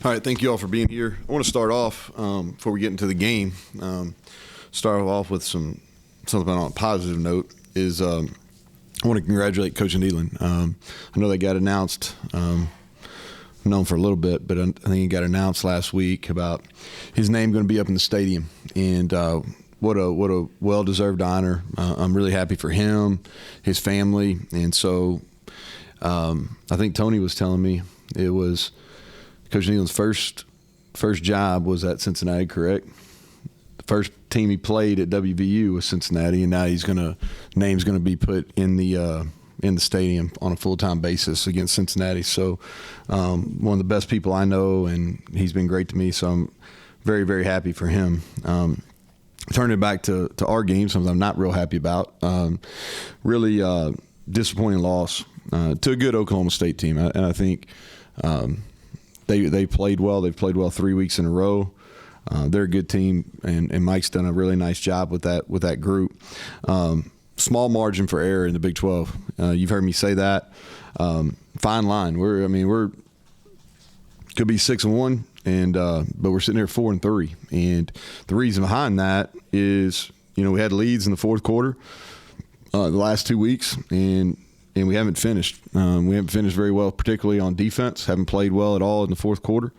All right, thank you all for being here. I want to start off before we get into the game. Start off with something on a positive note. I want to congratulate Coach Neal. I know they got announced. Known for a little bit, but I think it got announced last week about his name going to be up in the stadium, and what a well-deserved honor. I'm really happy for him, his family, and so I think Tony was telling me it was Coach Neal's first job was at Cincinnati, correct? The first team he played at WVU was Cincinnati, and now name's going to be put in the stadium on a full-time basis against Cincinnati. So one of the best people I know, and he's been great to me, so I'm very, very happy for him. Turning it back to our game, something I'm not real happy about. Really disappointing loss to a good Oklahoma State team. And I think they played well. They've played well 3 weeks in a row. They're a good team, and Mike's done a really nice job with that group. Small margin for error in the Big 12. You've heard me say that. Fine line. We're could be 6-1, but we're sitting here 4-3. And the reason behind that is, we had leads in the fourth quarter the last 2 weeks, and we haven't finished. We haven't finished very well, particularly on defense. Haven't played well at all in the fourth quarter.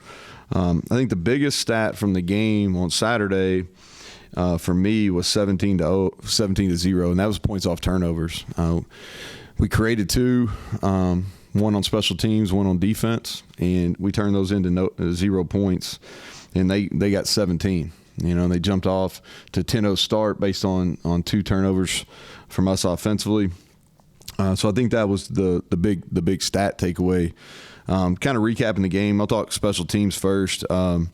I think the biggest stat from the game on Saturday for me was 17-0, and that was points off turnovers. We created two, one on special teams, one on defense, and we turned those into 0 points, and they got 17. And they jumped off to 10-0 start based on 2 turnovers from us offensively. So I think that was the big stat takeaway. Kind of recapping the game, I'll talk special teams first. Our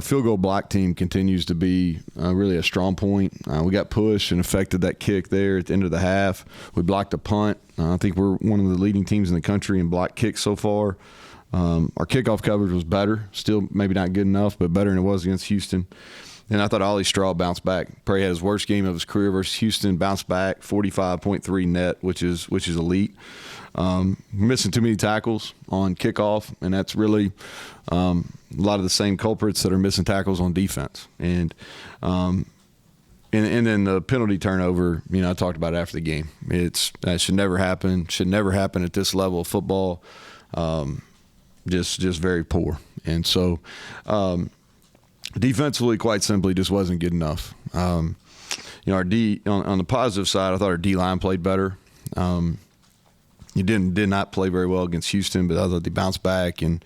field goal block team continues to be really a strong point. We got pushed and affected that kick there at the end of the half. We blocked a punt. I think we're one of the leading teams in the country in block kicks so far. Our kickoff coverage was better. Still maybe not good enough, but better than it was against Houston. And I thought Ollie Straw bounced back. Probably had his worst game of his career versus Houston. Bounced back, 45.3 net, which is elite. Missing too many tackles on kickoff, and that's really a lot of the same culprits that are missing tackles on defense. And then the penalty turnover, I talked about it after the game. That should never happen. Should never happen at this level of football. Just very poor. And so defensively, quite simply, just wasn't good enough. Our D on the positive side, I thought our D line played better. Did not play very well against Houston, but I thought they bounced back, and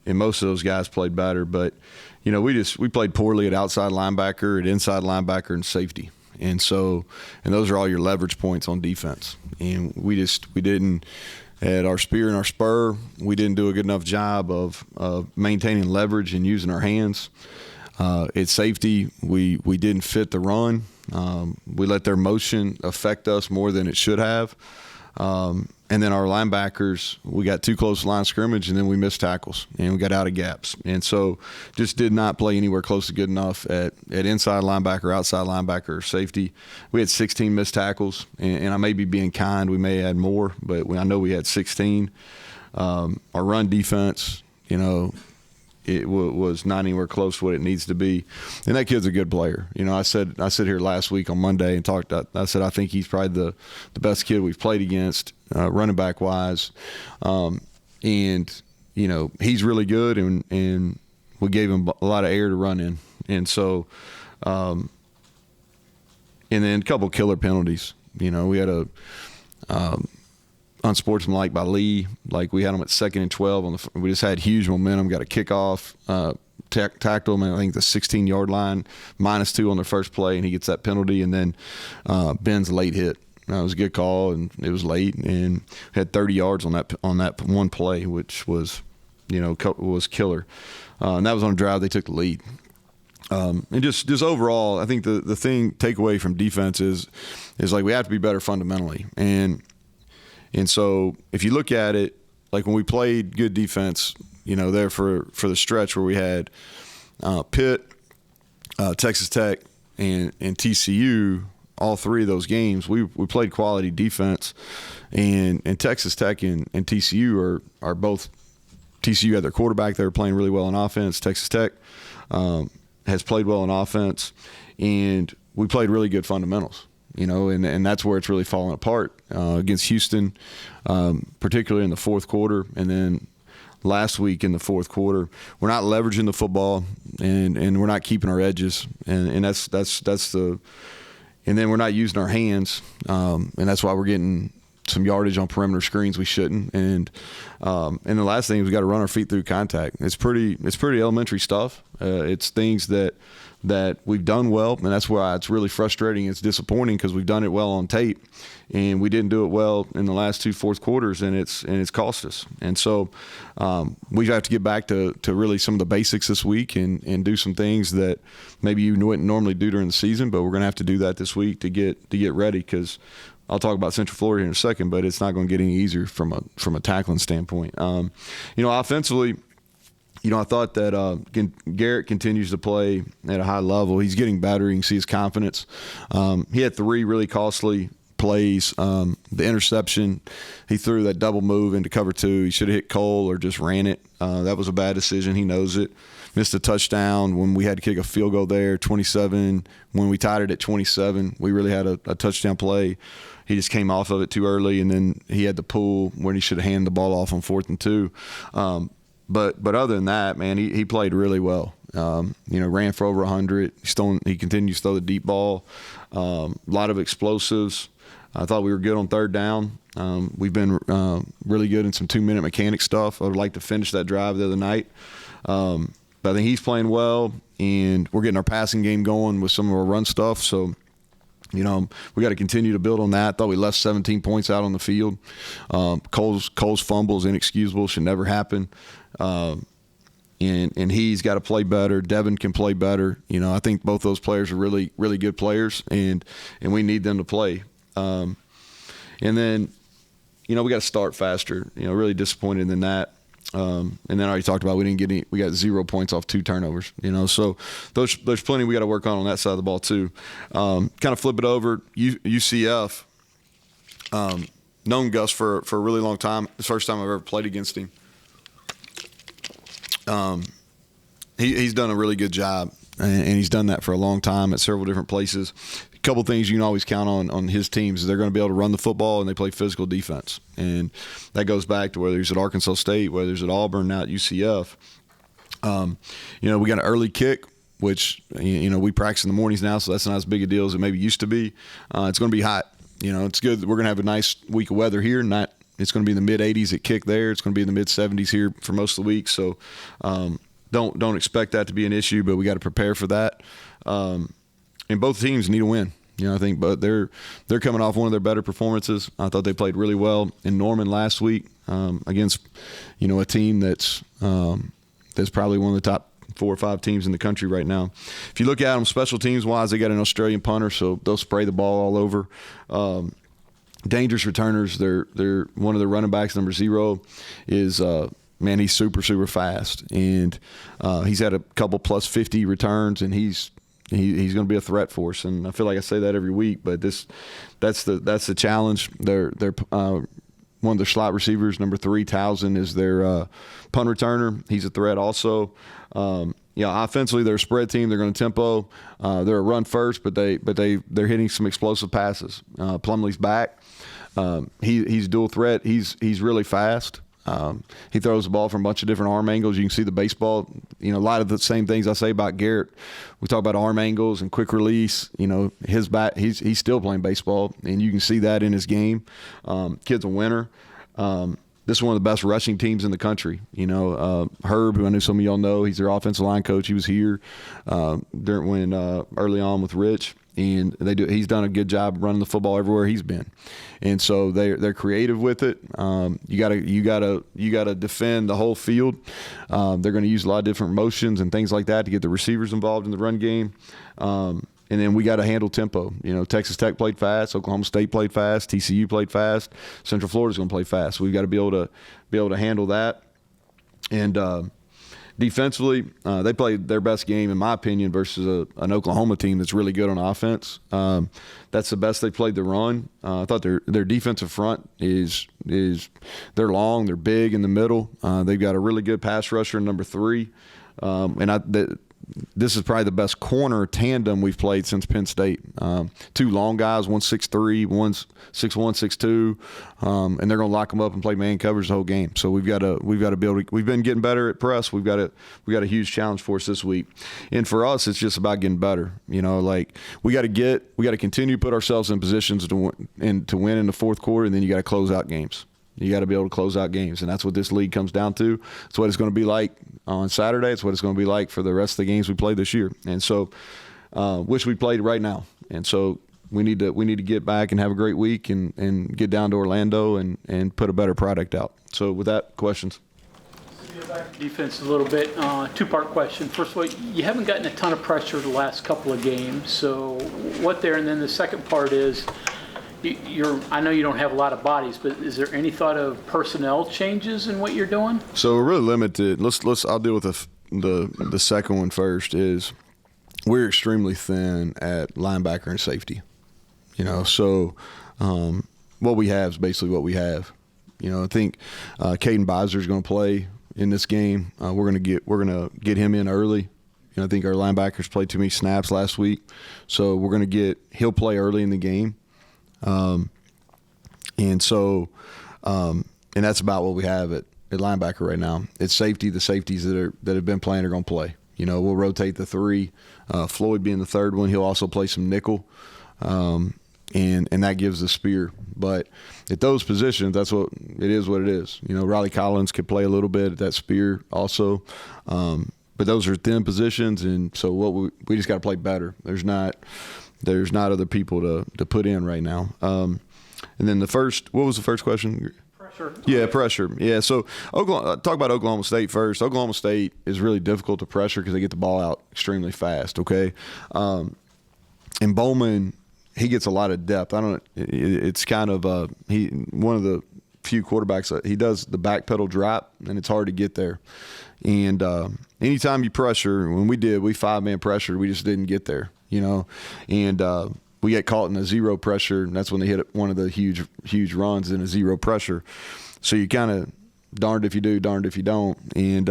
most of those guys played better. But we played poorly at outside linebacker, at inside linebacker, and safety. And those are all your leverage points on defense. And we didn't. At our spear and our spur, we didn't do a good enough job of maintaining leverage and using our hands. At safety, we didn't fit the run. We let their motion affect us more than it should have. And then our linebackers, we got too close to line of scrimmage, and then we missed tackles, and we got out of gaps. And so just did not play anywhere close to good enough at inside linebacker, outside linebacker, or safety. We had 16 missed tackles, and I may be being kind. We may add more, but I know we had 16. Our run defense, it was not anywhere close to what it needs to be. And that kid's a good player. I said here last week on Monday and talked. I said I think he's probably the best kid we've played against, running back wise. And he's really good, and we gave him a lot of air to run in. And so, and then a couple killer penalties. We had a unsportsmanlike by Lee. Like, we had him at 2nd and 12. We just had huge momentum, got a kickoff, tackled him at, I think, the 16-yard line, -2 on the first play, and he gets that penalty. And then Ben's late hit. It was a good call, and it was late, and had 30 yards on that one play, which was, was killer. And that was on a drive they took the lead. And just overall, I think the takeaway from defense is like we have to be better fundamentally. And so if you look at it, like when we played good defense, there for the stretch where we had Pitt, Texas Tech, and TCU, all 3 of those games, we played quality defense. And Texas Tech and TCU are both TCU had their quarterback. They were playing really well on offense. Texas Tech has played well on offense, and we played really good fundamentals. And that's where it's really fallen apart against Houston, particularly in the fourth quarter, and then last week in the fourth quarter. We're not leveraging the football, and we're not keeping our edges, and that's the. And then we're not using our hands, and that's why we're getting some yardage on perimeter screens we shouldn't. And the last thing is we got to run our feet through contact. It's pretty elementary stuff. It's things that we've done well, and that's why it's really frustrating. It's disappointing because we've done it well on tape, and we didn't do it well in the last two fourth quarters, and it's cost us. And so we have to get back to really some of the basics this week and do some things that maybe you wouldn't normally do during the season, but we're going to have to do that this week to get ready, because I'll talk about Central Florida in a second, but it's not going to get any easier from a tackling standpoint. Offensively, I thought that Garrett continues to play at a high level. He's getting better. You can see his confidence. He had 3 really costly plays. The interception, he threw that double move into cover 2. He should have hit Cole or just ran it. That was a bad decision. He knows it. Missed a touchdown when we had to kick a field goal there, 27. When we tied it at 27, we really had a touchdown play. He just came off of it too early, and then he had the pull when he should have handed the ball off on 4th and 2. But other than that, man, he played really well. Ran for over 100. He continues to throw the deep ball. A lot of explosives. I thought we were good on 3rd down. We've been really good in some 2-minute mechanic stuff. I would like to finish that drive the other night. But I think he's playing well, and we're getting our passing game going with some of our run stuff. So, we got to continue to build on that. I thought we left 17 points out on the field. Cole's fumble is inexcusable, should never happen. And he's got to play better. Devin can play better. I think both those players are really, really good players, and we need them to play. And then, we got to start faster. Really disappointed in that. And then I already talked about we got 0 points off 2 turnovers. So there's plenty we got to work on that side of the ball too. Kind of flip it over. UCF, known Gus for a really long time. The first time I've ever played against him. He's done a really good job, and he's done that for a long time at several different places. A couple things you can always count on his teams is they're going to be able to run the football, and they play physical defense. And that goes back to whether he's at Arkansas State, whether he's at Auburn, now at UCF. We got an early kick, which, we practice in the mornings now, so that's not as big a deal as it maybe used to be. It's going to be hot. It's good. We're going to have a nice week of weather here. It's going to be in the mid-80s at kick there. It's going to be in the mid-70s here for most of the week. So don't expect that to be an issue, but we got to prepare for that. And both teams need a win. I think, but they're coming off one of their better performances. I thought they played really well in Norman last week against, a team that's probably one of the top 4 or 5 teams in the country right now. If you look at them special teams wise, they got an Australian punter, so they'll spray the ball all over. Dangerous returners. They're one of the running backs, number 0, is he's super, super fast, and he's had a couple plus 50 returns, and he's going to be a threat for us. And I feel like I say that every week, but that's the challenge. They're one of their slot receivers, number 3, Towson, is their punt returner. He's a threat also. Offensively, they're a spread team. They're going to tempo. They're a run first, but they're hitting some explosive passes. Plumlee's back. He's dual threat. He's really fast. He throws the ball from a bunch of different arm angles. You can see the baseball, a lot of the same things I say about Garrett. We talk about arm angles and quick release. His back, he's still playing baseball, and you can see that in his game. Kid's a winner. This is one of the best rushing teams in the country. Herb, who I know some of y'all know, he's their offensive line coach. He was here when early on with Rich. And he's done a good job running the football everywhere he's been, and so they're creative with it. You gotta defend the whole field. They're going to use a lot of different motions and things like that to get the receivers involved in the run game. And then we got to handle tempo. Texas Tech played fast, Oklahoma State played fast, TCU played fast, Central Florida's going to play fast. So we've got to be able to handle that. And Defensively, they played their best game, in my opinion, versus an Oklahoma team that's really good on offense. That's the best they played the run. I thought their defensive front is they're long, they're big in the middle. They've got a really good pass rusher in number 3. This is probably the best corner tandem we've played since Penn State. 2 long guys, one's 6'3", one's 6'1", 6'2", and they're going to lock them up and play man coverage the whole game. So we've got to be able to. We've been getting better at press. We got a huge challenge for us this week, and for us, it's just about getting better. You know, like we got to continue to put ourselves in positions to win in the fourth quarter, and then you got to close out games. You got to be able to close out games, and that's what this league comes down to. It's what it's going to be like on Saturday. It's what it's going to be like for the rest of the games we play this year. And so, wish we played right now. And so we need to get back and have a great week and get down to Orlando and put a better product out. So with that, questions. Go back to defense a little bit. 2-part question. First of all, you haven't gotten a ton of pressure the last couple of games. So what there? And then the second part is, I know you don't have a lot of bodies, but is there any thought of personnel changes in what you're doing? So we're really limited. I'll deal with the second one first. Is we're extremely thin at linebacker and safety. You know, so what we have is basically what we have. You know, I think Caden Beiser is going to play in this game. We're going to get him in early. You know, I think our linebackers played too many snaps last week, so he'll play early in the game. And that's about what we have at linebacker right now. It's safety. The safeties that have been playing are going to play. You know, we'll rotate the 3. Floyd being the third one, he'll also play some nickel, and that gives the spear. But at those positions, that's what it is. What it is. You know, Riley Collins could play a little bit at that spear also, but those are thin positions, and so we just got to play better. There's not other people to put in right now. And then what was the first question? Pressure. Yeah, pressure. Yeah, so talk about Oklahoma State first. Oklahoma State is really difficult to pressure because they get the ball out extremely fast, okay? And Bowman, he gets a lot of depth. It's kind of one of the few quarterbacks, he does the back pedal drop, and it's hard to get there. And anytime you pressure, we 5-man pressure, we just didn't get there. You know, and we get caught in a zero pressure, and that's when they hit one of the huge runs in a zero pressure. So you kind of darned if you do, darned if you don't. And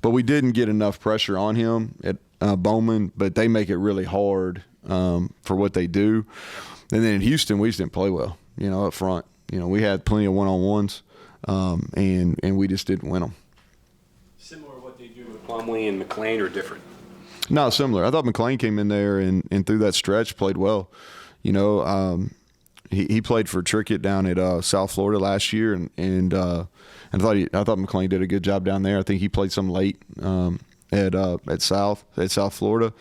but we didn't get enough pressure on him at Bowman, but they make it really hard for what they do. And then in Houston, we just didn't play well, you know, up front. You know, we had plenty of one-on-ones, and we just didn't win them. Similar to what they do with Plumlee and McLean, or different? No, similar. I thought McLean came in there and through that stretch played well. You know, he played for Trickett down at South Florida last year, and I thought McLean did a good job down there. I think he played some late at South Florida,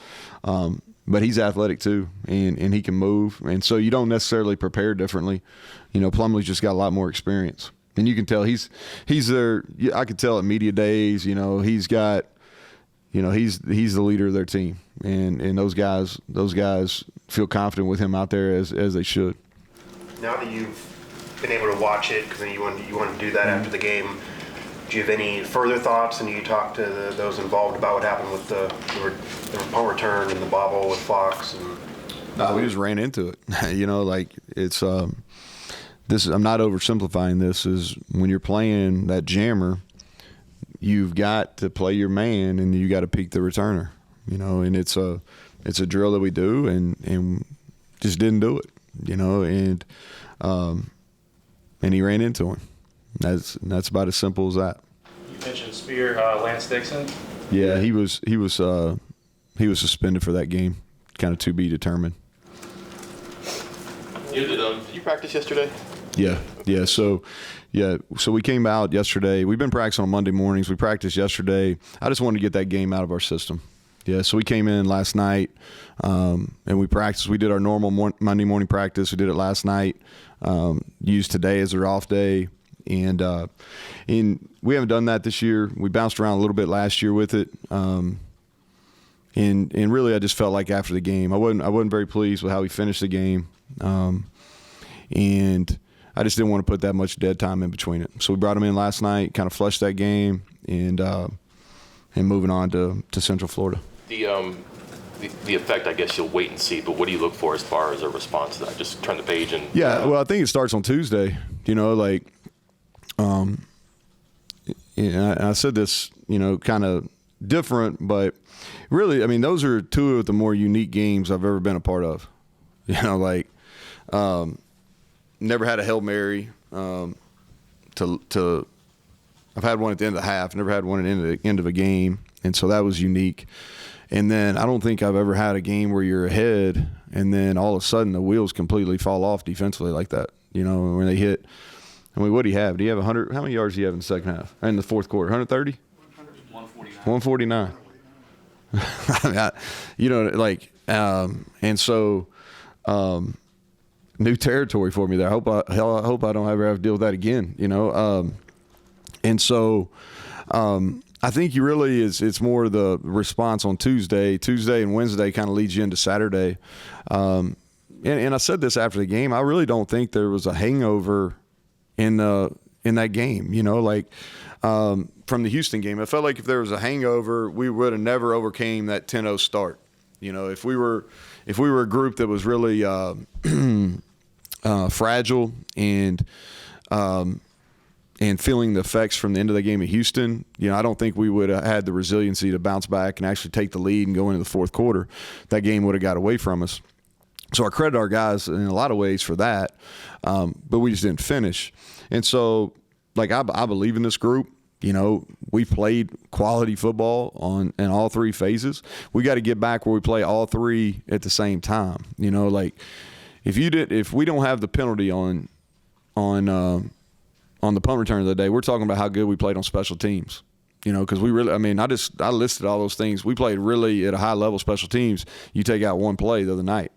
but he's athletic too, and he can move, and so you don't necessarily prepare differently. You know, Plumlee's just got a lot more experience, and you can tell he's there. I could tell at media days. You know, he's got. You know, he's the leader of their team, and those guys feel confident with him out there as they should. Now that you've been able to watch it, because you want to do that after the game, do you have any further thoughts? And you talk to those involved about what happened with the punt return and the bobble with Fox? No, we just ran into it. You know, like it's this. I'm not oversimplifying this. Is when you're playing that jammer, you've got to play your man, and you got to peek the returner. You know, and it's a drill that we do, and just didn't do it. You know, and he ran into him. That's about as simple as that. You mentioned Spear, Lance Dixon. Yeah, he was suspended for that game. Kind of to be determined. Did you practice yesterday? Yeah. So we came out yesterday. We've been practicing on Monday mornings. We practiced yesterday. I just wanted to get that game out of our system. Yeah, so we came in last night, and we practiced. We did our normal Monday morning practice. We did it last night. Used today as our off day, and we haven't done that this year. We bounced around a little bit last year with it, and really I just felt like after the game, I wasn't very pleased with how we finished the game, and I just didn't want to put that much dead time in between it. So we brought him in last night, kind of flushed that game, and and moving on to Central Florida. The effect, I guess you'll wait and see, but what do you look for as far as a response to that? Just turn the page and yeah. Well, I think it starts on Tuesday. Like, I said this, kind of different, but really, I mean, those are two of the more unique games I've ever been a part of. Never had a Hail Mary. I've had one at the end of the half. Never had one at the end of a game, and so that was unique. And then I don't think I've ever had a game where you're ahead and then all of a sudden the wheels completely fall off defensively like that. When they hit. I mean, what do you have? Do you have 100? How many yards do you have in the second half? In the fourth quarter, 130? 149. 149. And so new territory for me there. I hope I don't ever have to deal with that again. And so. I think it's more the response on Tuesday. Tuesday and Wednesday kind of leads you into Saturday. And I said this after the game. I really don't think there was a hangover in that game. From the Houston game, I felt like if there was a hangover, we would have never overcame that 10-0 start. If we were a group that was really fragile and feeling the effects from the end of the game at Houston, I don't think we would have had the resiliency to bounce back and actually take the lead and go into the fourth quarter. That game would have got away from us. So I credit our guys in a lot of ways for that, but we just didn't finish. And so, I believe in this group. We played quality football in all three phases. We got to get back where we play all three at the same time. If we don't have the penalty on the punt return of the day, we're talking about how good we played on special teams. Because we really, I listed all those things. We played really at a high level special teams. You take out one play the other night.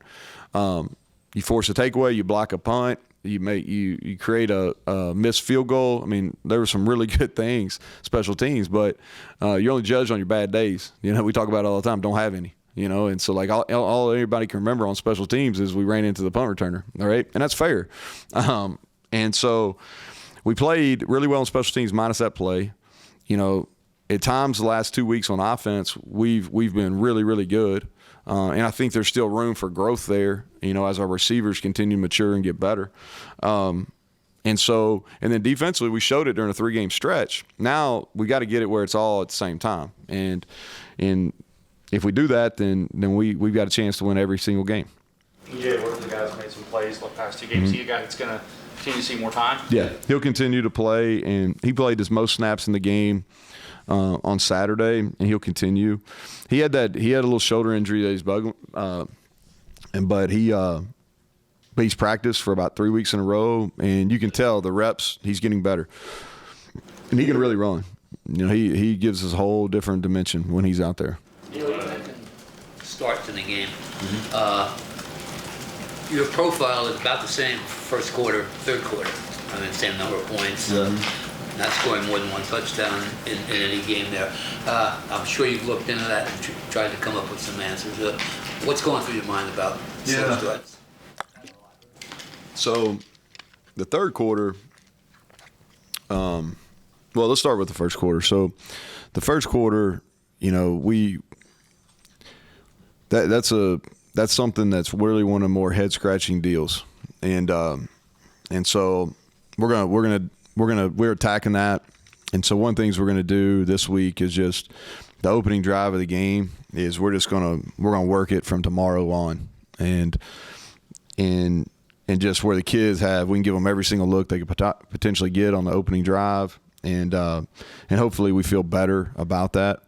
You force a takeaway, you block a punt, you create a missed field goal. There were some really good things, special teams, but you're only judged on your bad days. We talk about it all the time, don't have any. And so all anybody can remember on special teams is we ran into the punt returner, all right? And that's fair. And so we played really well on special teams minus that play. At times the last 2 weeks on offense, we've been really, really good. And I think there's still room for growth there, as our receivers continue to mature and get better. And then defensively, we showed it during a 3-game stretch. Now we got to get it where it's all at the same time. And if we do that, then we've got a chance to win every single game. EJ, one of the guys made some plays the past 2 games. He a guy that's going to continue to see more time? Yeah, he'll continue to play, and he played his most snaps in the game on Saturday, and he'll continue. He had a little shoulder injury that he's bugging, but he's practiced for about 3 weeks in a row, and you can tell the reps he's getting better, and he can really run. He gives us a whole different dimension when he's out there. Start to the game. Your profile is about the same first quarter, third quarter. Same number of points. Not scoring more than one touchdown in any game there. I'm sure you've looked into that and tried to come up with some answers. What's going through your mind about slow starts? So the third quarter, let's start with the first quarter. So the first quarter, that's something that's really one of the more head scratching deals, and so we're attacking that. And so one of the things we're gonna do this week is just the opening drive of the game is we're gonna work it from tomorrow on, and just where the kids we can give them every single look they could potentially get on the opening drive, and hopefully we feel better about that.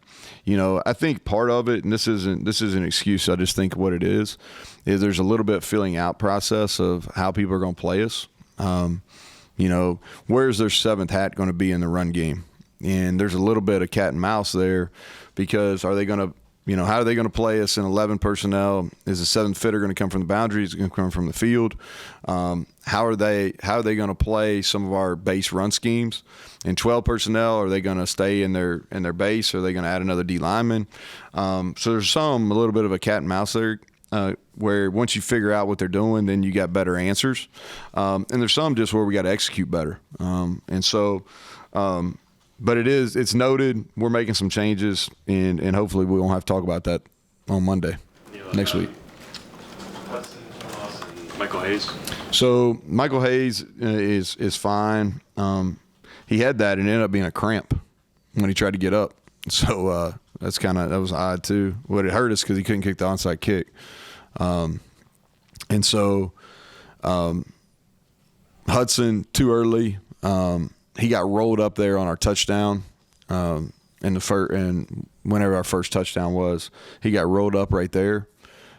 I think part of it, and this isn't an excuse, I just think what it is there's a little bit filling out process of how people are going to play us. Where's their seventh hat going to be in the run game? And there's a little bit of cat and mouse there, because are they going to, how are they going to play us in 11 personnel? Is the seventh fitter going to come from the boundaries? Is it going to come from the field? How are they going to play some of our base run schemes? In 12 personnel, are they going to stay in their base? Or are they going to add another D lineman? So there's a little bit of a cat and mouse there, where once you figure out what they're doing, then you got better answers. And there's some just where we got to execute better. But it's noted. We're making some changes, and hopefully we won't have to talk about that on Monday next week. Michael Hayes. So Michael Hayes is fine. He had that and it ended up being a cramp when he tried to get up. So that was odd too. What it hurt us because he couldn't kick the onside kick, and so Hudson too early. He got rolled up there on our touchdown and whenever our first touchdown was, he got rolled up right there.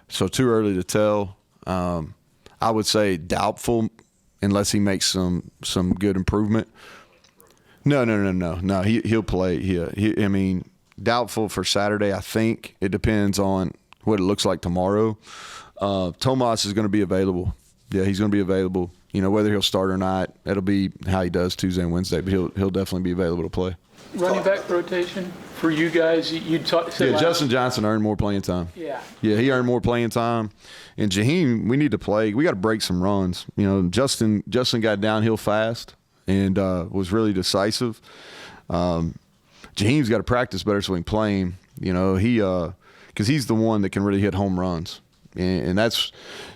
So too early to tell. I would say doubtful unless he makes some good improvement. No. He'll play. I mean, doubtful for Saturday. I think it depends on what it looks like tomorrow. Tomas is going to be available. Yeah, he's going to be available. You know, whether he'll start or not, it'll be how he does Tuesday and Wednesday. But he'll definitely be available to play. Running back rotation for you guys. You talked. Yeah, Justin Johnson earned more playing time. Yeah, he earned more playing time. And Jaheim, we need to play. We got to break some runs. You know, Justin got downhill fast and was really decisive. Jaheim's got to practice better so he can play him. You know, because he's the one that can really hit home runs. And that's,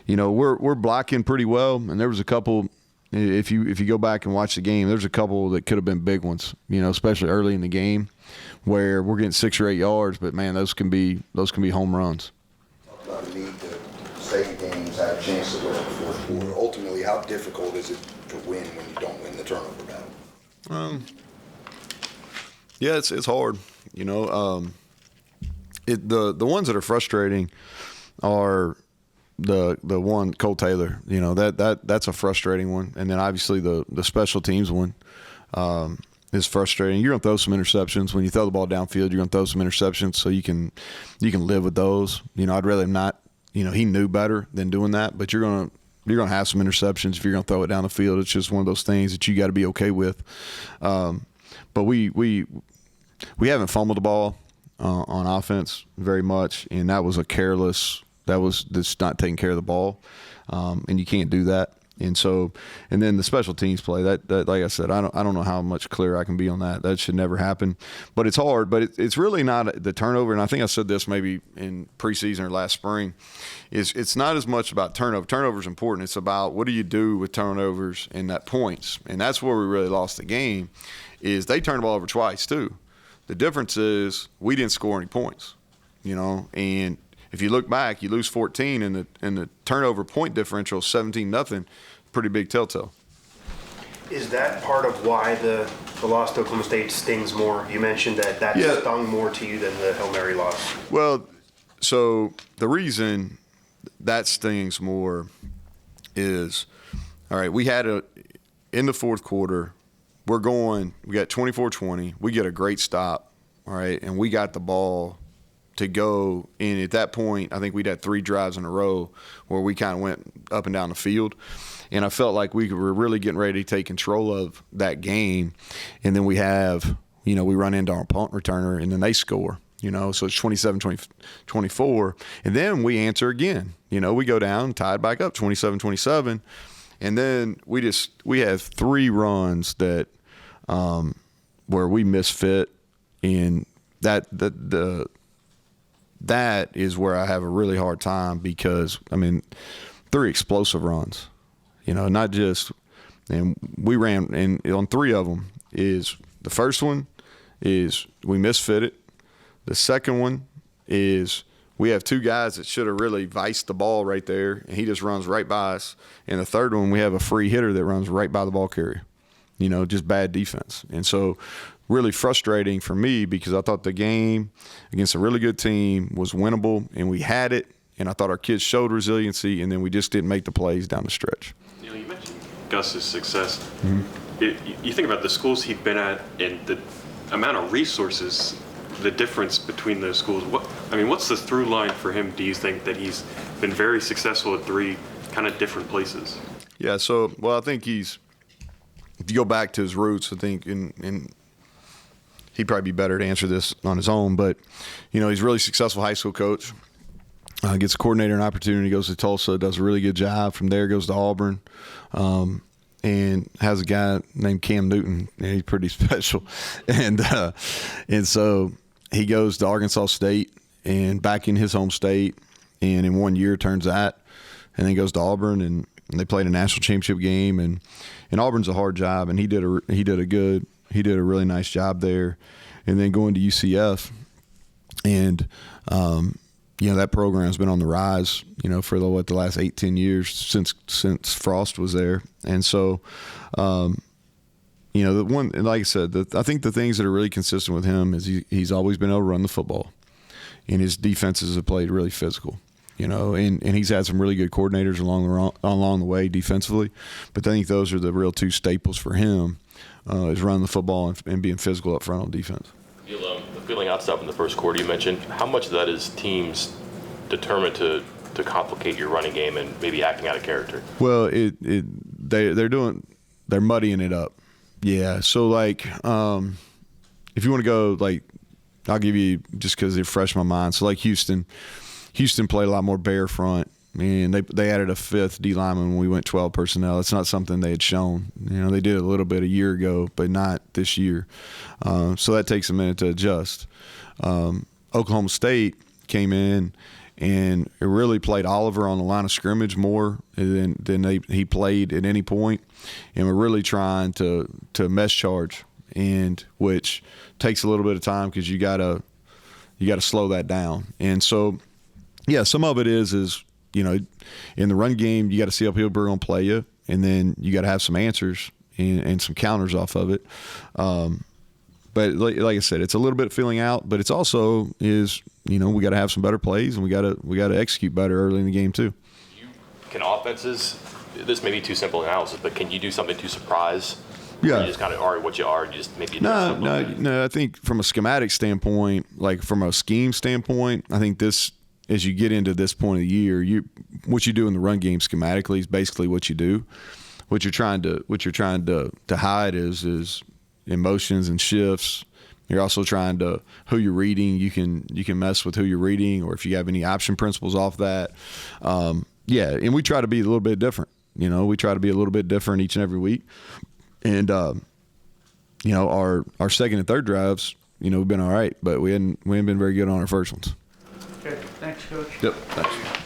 you know, we're blocking pretty well. And there was a couple. If you go back and watch the game, there's a couple that could have been big ones, you know, especially early in the game where we're getting 6 or 8 yards, but man, those can be home runs. About the need to save games, have a chance to win in the fourth quarter. Ultimately, how difficult is it to win when you don't win the turnover battle? Yeah, it's hard. You know, the ones that are frustrating are the one Cole Taylor, you know, that's a frustrating one, and then obviously the special teams one is frustrating. You're gonna throw some interceptions when you throw the ball downfield. You're gonna throw some interceptions, so you can live with those. You know, I'd rather him not. You know, he knew better than doing that, but you're gonna have some interceptions if you're gonna throw it down the field. It's just one of those things that you got to be okay with. But we haven't fumbled the ball on offense very much, and that was a careless. That was just not taking care of the ball, and you can't do that. And so, and then the special teams play that like I said, I don't know how much clearer I can be on that. That should never happen, but it's hard. But it's really not the turnover. And I think I said this maybe in preseason or last spring. It's not as much about turnover. Turnover is important. It's about what do you do with turnovers and that points. And that's where we really lost the game. Is they turned the ball over twice too. The difference is we didn't score any points, you know, and if you look back, you lose 14, and the turnover point differential is 17-0. Pretty big telltale. Is that part of why the loss to Oklahoma State stings more? You mentioned that stung more to you than the Hail Mary loss. Well, so the reason that stings more is, all right, we had in the fourth quarter, we got 24-20. We get a great stop, all right, and we got the ball to go. And at that point, I think we'd had 3 drives in a row where we kind of went up and down the field. And I felt like we were really getting ready to take control of that game. And then we run into our punt returner, and then they score. You know, so it's 27-24. And then we answer again. You know, we go down, tied back up, 27-27. And then we have 3 runs that where we misfit, and that is where I have a really hard time because, I mean, 3 explosive runs, you know, not just – and we ran – and on 3 of them is – the first one is we misfit it. The second one is we have 2 guys that should have really viced the ball right there, and he just runs right by us. And the third one, we have a free hitter that runs right by the ball carrier, you know, just bad defense. And so – really frustrating for me because I thought the game against a really good team was winnable, and we had it, and I thought our kids showed resiliency, and then we just didn't make the plays down the stretch. Neal, you mentioned Gus's success. Mm-hmm. You think about the schools he'd been at and the amount of resources, the difference between those schools. What's the through line for him, do you think, that he's been very successful at 3 kind of different places? Yeah, so, well, I think if you go back to his roots, I think in he'd probably be better to answer this on his own, but, you know, he's a really successful high school coach. Gets a coordinator an opportunity, goes to Tulsa, does a really good job. From there, goes to Auburn. And and has a guy named Cam Newton, and he's pretty special. And so he goes to Arkansas State and back in his home state, and in 1 year turns that, and then goes to Auburn, and they played a national championship game. And Auburn's a hard job, and he did a really nice job there. And then going to UCF, and that program's been on the rise, for the last 8-10 years since Frost was there. And so, the one, like I said, I think the things that are really consistent with him is he's always been able to run the football, and his defenses have played really physical. And he's had some really good coordinators along the way defensively, but I think those are the real two staples for him, is running the football and being physical up front on defense. The feeling out stuff in the first quarter you mentioned, how much of that is teams determined to complicate your running game and maybe acting out of character? Well, they're muddying it up. Yeah. So if you want to go, I'll give you, just because it refreshed my mind. So Houston played a lot more bare front. And they added a fifth D lineman when we went 12 personnel. It's not something they had shown. They did a little bit a year ago, but not this year. So that takes a minute to adjust. Oklahoma State came in and it really played Oliver on the line of scrimmage more than he played at any point. And we're really trying to mesh charge, and which takes a little bit of time because you gotta slow that down. And so, yeah, some of it is in the run game, you got to see how people are going to play you, and then you got to have some answers and some counters off of it. But like I said, it's a little bit feeling out, but it's also we got to have some better plays, and we got to execute better early in the game too. Can offenses, this may be too simple analysis, but can you do something to surprise? Yeah. You just kind of are what you are, and you just maybe no. I think from a schematic standpoint, from a scheme standpoint, I think this, as you get into this point of the year, what you do in the run game schematically is basically what you do. What you're trying to hide is emotions and shifts. You're also trying to, who you're reading. You can mess with who you're reading, or if you have any option principles off that. And we try to be a little bit different. We try to be a little bit different each and every week. And our second and third drives, we've been all right, but we haven't been very good on our first ones. Okay, thanks, Coach. Yep, thanks.